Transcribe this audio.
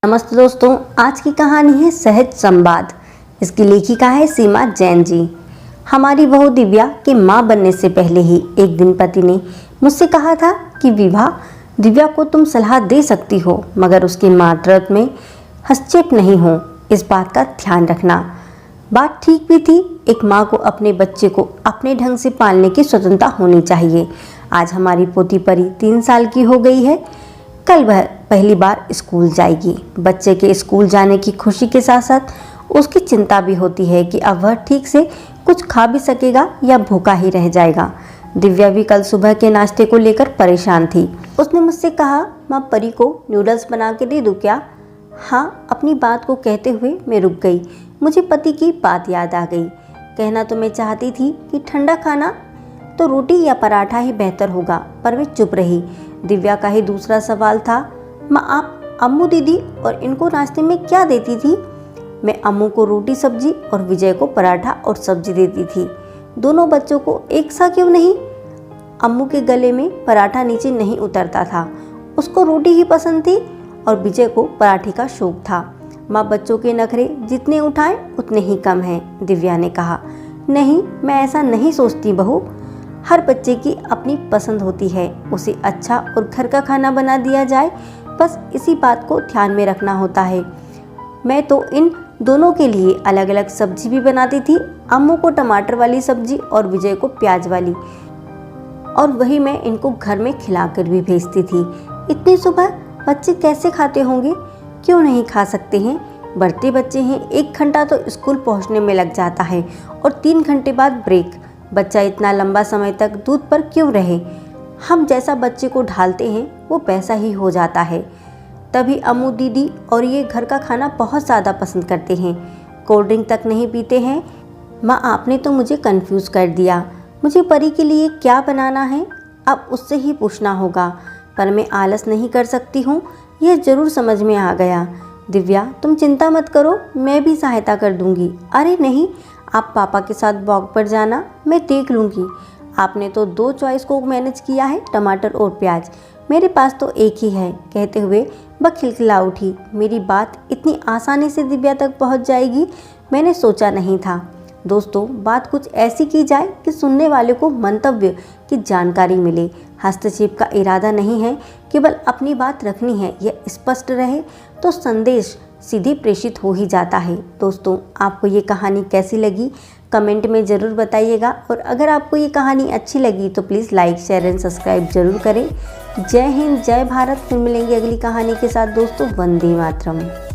नमस्ते दोस्तों, आज की कहानी है सहज संवाद। इसकी लेखिका है सीमा जैन जी। हमारी बहू दिव्या के माँ बनने से पहले ही एक दिन पति ने मुझसे कहा था कि विभा, दिव्या को तुम सलाह दे सकती हो मगर उसके मातृत्व में हस्तक्षेप नहीं हो, इस बात का ध्यान रखना। बात ठीक भी थी। एक माँ को अपने बच्चे को अपने ढंग से पालने की स्वतंत्रता होनी चाहिए। आज हमारी पोती परी 3 साल की हो गई है। कल वह पहली बार स्कूल जाएगी। बच्चे के स्कूल जाने की खुशी के साथ साथ उसकी चिंता भी होती है कि अब वह ठीक से कुछ खा भी सकेगा या भूखा ही रह जाएगा। दिव्या भी कल सुबह के नाश्ते को लेकर परेशान थी। उसने मुझसे कहा, माँ परी को नूडल्स बना के दे दूँ क्या? हाँ, अपनी बात को कहते हुए मैं रुक गई। मुझे पति की बात याद आ गई। कहना तो मैं चाहती थी कि ठंडा खाना तो रोटी या पराठा ही बेहतर होगा, पर वे चुप रही। दिव्या का ही दूसरा सवाल था, माँ आप अम्मू दीदी और इनको नाश्ते में क्या देती थी? मैं अम्मू को रोटी सब्जी और विजय को पराठा और सब्जी देती थी। दोनों बच्चों को एक सा क्यों नहीं? अम्मू के गले में पराठा नीचे नहीं उतरता था, उसको रोटी ही पसंद थी और विजय को पराठे का शौक था। माँ बच्चों के नखरे जितने उठाएं उतने ही कम हैं, दिव्या ने कहा। नहीं, मैं ऐसा नहीं सोचती बहू। हर बच्चे की अपनी पसंद होती है, उसे अच्छा और घर का खाना बना दिया जाए, बस इसी बात को ध्यान में रखना होता है। मैं तो इन दोनों के लिए अलग अलग सब्जी भी बनाती थी, अम्मू को टमाटर वाली सब्जी और विजय को प्याज वाली, और वही मैं इनको घर में खिलाकर भी भेजती थी। इतनी सुबह बच्चे कैसे खाते होंगे? क्यों नहीं खा सकते हैं? बढ़ते बच्चे हैं, 1 घंटा तो स्कूल पहुंचने में लग जाता है और 3 घंटे बाद ब्रेक। बच्चा इतना लंबा समय तक दूध पर क्यों रहे? हम जैसा बच्चे को ढालते हैं वो वैसा ही हो जाता है। तभी अम्मू दीदी और ये घर का खाना बहुत ज़्यादा पसंद करते हैं, कोल्ड ड्रिंक तक नहीं पीते हैं। माँ आपने तो मुझे कंफ्यूज कर दिया। मुझे परी के लिए क्या बनाना है अब उससे ही पूछना होगा, पर मैं आलस नहीं कर सकती हूँ, यह ज़रूर समझ में आ गया। दिव्या तुम चिंता मत करो, मैं भी सहायता कर दूँगी। अरे नहीं, आप पापा के साथ वॉक पर जाना, मैं देख लूँगी। आपने तो 2 चॉइस को मैनेज किया है, टमाटर और प्याज, मेरे पास तो एक ही है। कहते हुए वह खिलखिला उठी। मेरी बात इतनी आसानी से दिव्या तक पहुंच जाएगी मैंने सोचा नहीं था। दोस्तों, बात कुछ ऐसी की जाए कि सुनने वाले को मंतव्य की जानकारी मिले। हस्तक्षेप का इरादा नहीं है, केवल अपनी बात रखनी है, यह स्पष्ट रहे तो संदेश सीधे प्रेषित हो ही जाता है। दोस्तों, आपको ये कहानी कैसी लगी कमेंट में ज़रूर बताइएगा, और अगर आपको ये कहानी अच्छी लगी तो please like share and subscribe जरूर करें। जय हिंद, जय भारत। फिर मिलेंगे अगली कहानी के साथ दोस्तों। वंदे मातरम।